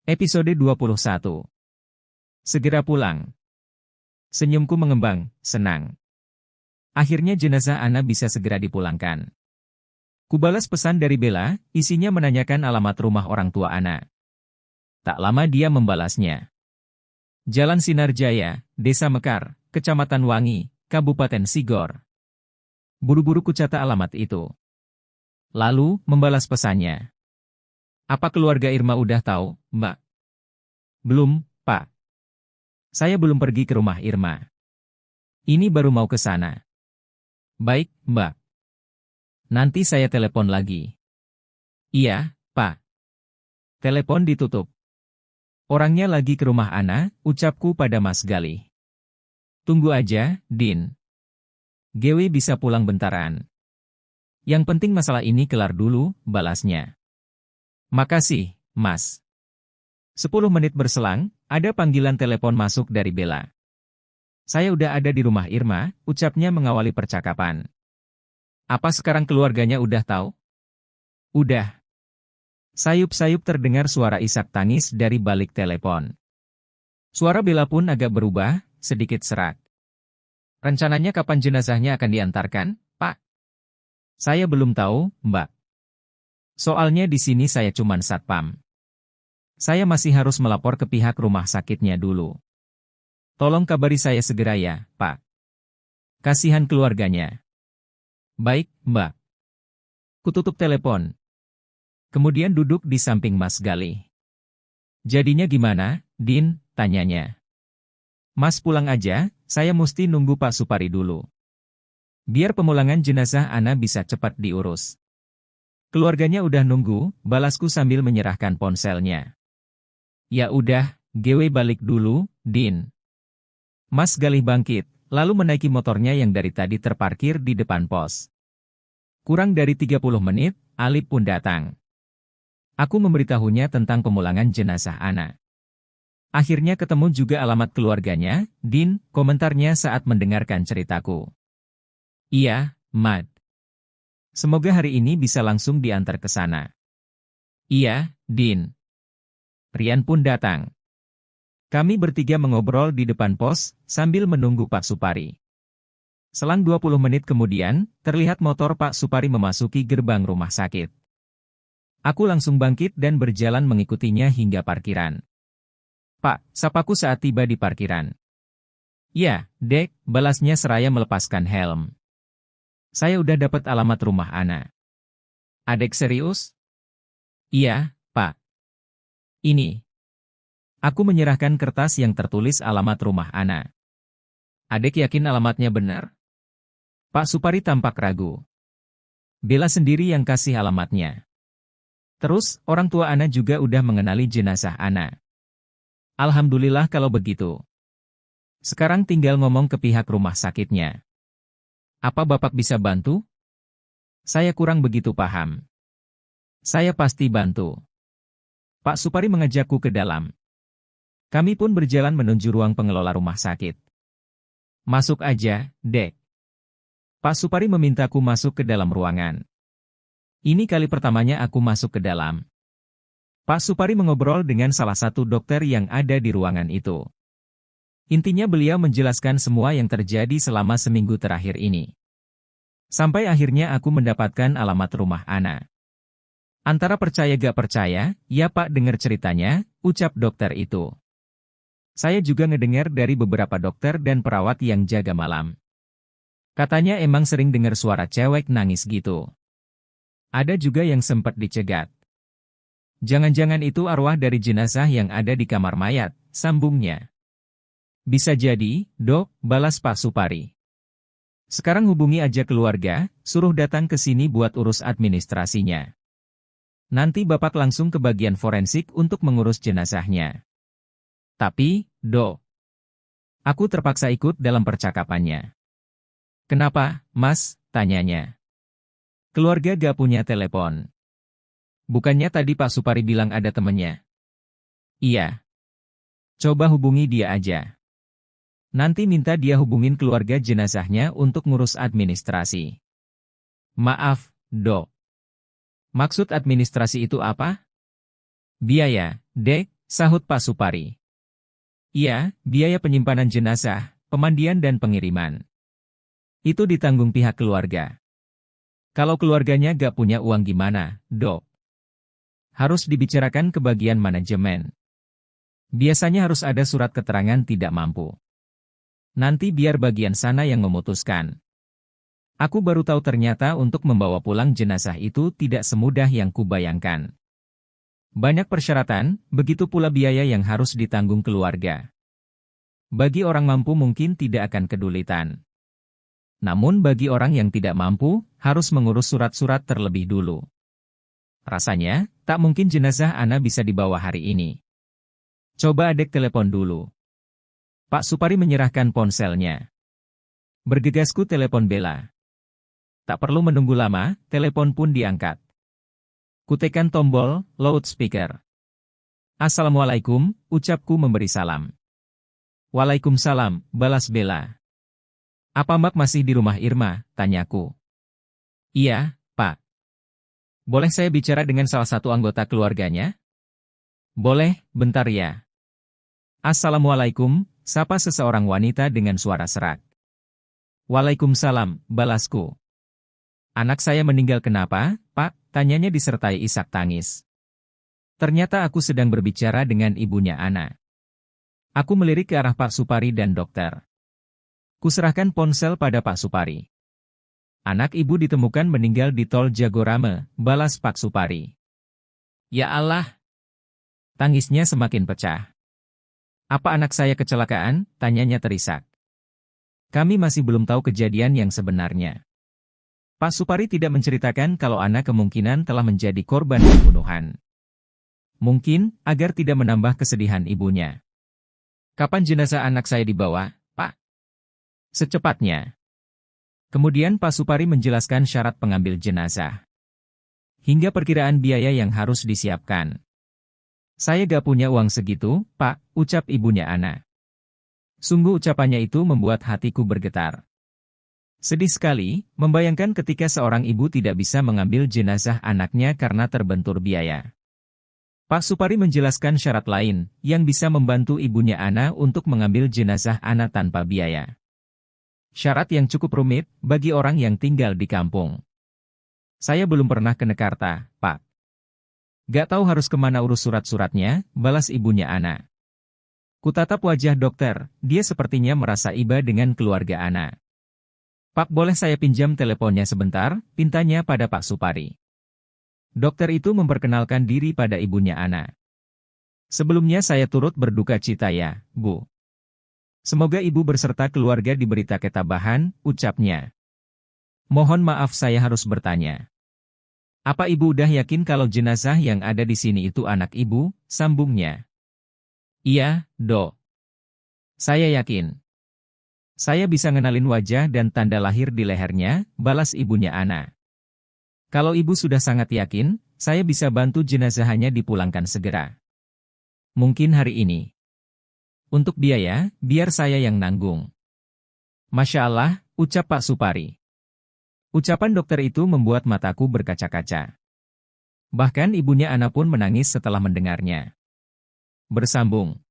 Episode 21. Segera pulang. Senyumku mengembang, senang. Akhirnya jenazah Ana bisa segera dipulangkan. Kubalas pesan dari Bella, isinya menanyakan alamat rumah orang tua Ana. Tak lama dia membalasnya. Jalan Sinar Jaya, Desa Mekar, Kecamatan Wangi, Kabupaten Sigor. Buru-buru kucatat alamat itu. Lalu, membalas pesannya. Apa keluarga Irma udah tahu, Mbak? Belum, Pak. Saya belum pergi ke rumah Irma. Ini baru mau ke sana. Baik, Mbak. Nanti saya telepon lagi. Iya, Pak. Telepon ditutup. Orangnya lagi ke rumah Ana, ucapku pada Mas Galih. Tunggu aja, Din. Gewe bisa pulang bentaran. Yang penting masalah ini kelar dulu, balasnya. Makasih, Mas. 10 menit berselang, ada panggilan telepon masuk dari Bella. Saya udah ada di rumah Irma, ucapnya mengawali percakapan. Apa sekarang keluarganya udah tahu? Udah. Sayup-sayup terdengar suara isak tangis dari balik telepon. Suara Bella pun agak berubah, sedikit serak. Rencananya kapan jenazahnya akan diantarkan, Pak? Saya belum tahu, Mbak. Soalnya di sini saya cuman satpam. Saya masih harus melapor ke pihak rumah sakitnya dulu. Tolong kabari saya segera ya, Pak. Kasihan keluarganya. Baik, Mbak. Kututup telepon. Kemudian duduk di samping Mas Galih. Jadinya gimana, Din? Tanyanya. Mas pulang aja, saya mesti nunggu Pak Supari dulu. Biar pemulangan jenazah Ana bisa cepat diurus. Keluarganya udah nunggu, balasku sambil menyerahkan ponselnya. Ya udah, gewe balik dulu, Din. Mas Galih bangkit, lalu menaiki motornya yang dari tadi terparkir di depan pos. Kurang dari 30 menit, Alip pun datang. Aku memberitahunya tentang pemulangan jenazah Ana. Akhirnya ketemu juga alamat keluarganya, Din, komentarnya saat mendengarkan ceritaku. Iya, Mad. Semoga hari ini bisa langsung diantar ke sana. Iya, Din. Rian pun datang. Kami bertiga mengobrol di depan pos, sambil menunggu Pak Supari. Selang 20 menit kemudian, terlihat motor Pak Supari memasuki gerbang rumah sakit. Aku langsung bangkit dan berjalan mengikutinya hingga parkiran. Pak, sapaku saat tiba di parkiran. Ya, Dek, balasnya seraya melepaskan helm. Saya udah dapat alamat rumah Ana. Adek serius? Iya, Pak. Ini. Aku menyerahkan kertas yang tertulis alamat rumah Ana. Adek yakin alamatnya benar? Pak Supari tampak ragu. Bella sendiri yang kasih alamatnya. Terus, orang tua Ana juga udah mengenali jenazah Ana. Alhamdulillah kalau begitu. Sekarang tinggal ngomong ke pihak rumah sakitnya. Apa Bapak bisa bantu? Saya kurang begitu paham. Saya pasti bantu. Pak Supari mengajakku ke dalam. Kami pun berjalan menuju ruang pengelola rumah sakit. Masuk aja, Dek. Pak Supari memintaku masuk ke dalam ruangan. Ini kali pertamanya aku masuk ke dalam. Pak Supari mengobrol dengan salah satu dokter yang ada di ruangan itu. Intinya beliau menjelaskan semua yang terjadi selama seminggu terakhir ini. Sampai akhirnya aku mendapatkan alamat rumah Ana. Antara percaya gak percaya, ya Pak dengar ceritanya, ucap dokter itu. Saya juga ngedengar dari beberapa dokter dan perawat yang jaga malam. Katanya emang sering dengar suara cewek nangis gitu. Ada juga yang sempat dicegat. Jangan-jangan itu arwah dari jenazah yang ada di kamar mayat, sambungnya. Bisa jadi, Dok, balas Pak Supari. Sekarang hubungi aja keluarga, suruh datang ke sini buat urus administrasinya. Nanti Bapak langsung ke bagian forensik untuk mengurus jenazahnya. Tapi, Dok, aku terpaksa ikut dalam percakapannya. Kenapa, Mas? Tanyanya. Keluarga gak punya telepon. Bukannya tadi Pak Supari bilang ada temennya? Iya. Coba hubungi dia aja. Nanti minta dia hubungin keluarga jenazahnya untuk ngurus administrasi. Maaf, Dok. Maksud administrasi itu apa? Biaya, Dek, Sahut Pak Supari. Iya, biaya penyimpanan jenazah, pemandian dan pengiriman. Itu ditanggung pihak keluarga. Kalau keluarganya gak punya uang gimana, Dok? Harus dibicarakan ke bagian manajemen. Biasanya harus ada surat keterangan tidak mampu. Nanti biar bagian sana yang memutuskan. Aku baru tahu ternyata untuk membawa pulang jenazah itu tidak semudah yang kubayangkan. Banyak persyaratan, begitu pula biaya yang harus ditanggung keluarga. Bagi orang mampu mungkin tidak akan kedulitan. Namun bagi orang yang tidak mampu, harus mengurus surat-surat terlebih dulu. Rasanya, tak mungkin jenazah Ana bisa dibawa hari ini. Coba adek telepon dulu. Pak Supari menyerahkan ponselnya. Bergegasku telepon Bella. Tak perlu menunggu lama, telepon pun diangkat. Kutekan tombol, loudspeaker. Assalamualaikum, ucapku memberi salam. Waalaikumsalam, balas Bella. Apa Mbak masih di rumah Irma, tanyaku. Iya, Pak. Boleh saya bicara dengan salah satu anggota keluarganya? Boleh, bentar ya. Assalamualaikum, sapa seseorang wanita dengan suara serak. Waalaikumsalam, balasku. Anak saya meninggal kenapa, Pak? Tanyanya disertai isak tangis. Ternyata aku sedang berbicara dengan ibunya Ana. Aku melirik ke arah Pak Supari dan dokter. Kuserahkan ponsel pada Pak Supari. Anak ibu ditemukan meninggal di tol Jagorame, balas Pak Supari. Ya Allah! Tangisnya semakin pecah. Apa anak saya kecelakaan? Tanyanya terisak. Kami masih belum tahu kejadian yang sebenarnya. Pak Supari tidak menceritakan kalau Ana kemungkinan telah menjadi korban pembunuhan. Mungkin, agar tidak menambah kesedihan ibunya. Kapan jenazah anak saya dibawa, Pak? Secepatnya. Kemudian Pak Supari menjelaskan syarat pengambil jenazah. Hingga perkiraan biaya yang harus disiapkan. Saya gak punya uang segitu, Pak, ucap ibunya Ana. Sungguh ucapannya itu membuat hatiku bergetar. Sedih sekali, membayangkan ketika seorang ibu tidak bisa mengambil jenazah anaknya karena terbentur biaya. Pak Supari menjelaskan syarat lain, yang bisa membantu ibunya Ana untuk mengambil jenazah Ana tanpa biaya. Syarat yang cukup rumit, bagi orang yang tinggal di kampung. Saya belum pernah ke Nekarta, Pak. Gak tahu harus kemana urus surat-suratnya, balas ibunya Ana. Kutatap wajah dokter, dia sepertinya merasa iba dengan keluarga Ana. Pak, boleh saya pinjam teleponnya sebentar, pintanya pada Pak Supari. Dokter itu memperkenalkan diri pada ibunya Ana. Sebelumnya saya turut berduka cita ya, Bu. Semoga ibu berserta keluarga diberita ketabahan, ucapnya. Mohon maaf saya harus bertanya. Apa ibu udah yakin kalau jenazah yang ada di sini itu anak ibu, sambungnya? Iya, Dok. Saya yakin. Saya bisa ngenalin wajah dan tanda lahir di lehernya, balas ibunya Ana. Kalau ibu sudah sangat yakin, saya bisa bantu jenazahnya dipulangkan segera. Mungkin hari ini. Untuk biaya, biar saya yang nanggung. Masya Allah, ucap Pak Supari. Ucapan dokter itu membuat mataku berkaca-kaca. Bahkan ibunya Ana pun menangis setelah mendengarnya. Bersambung.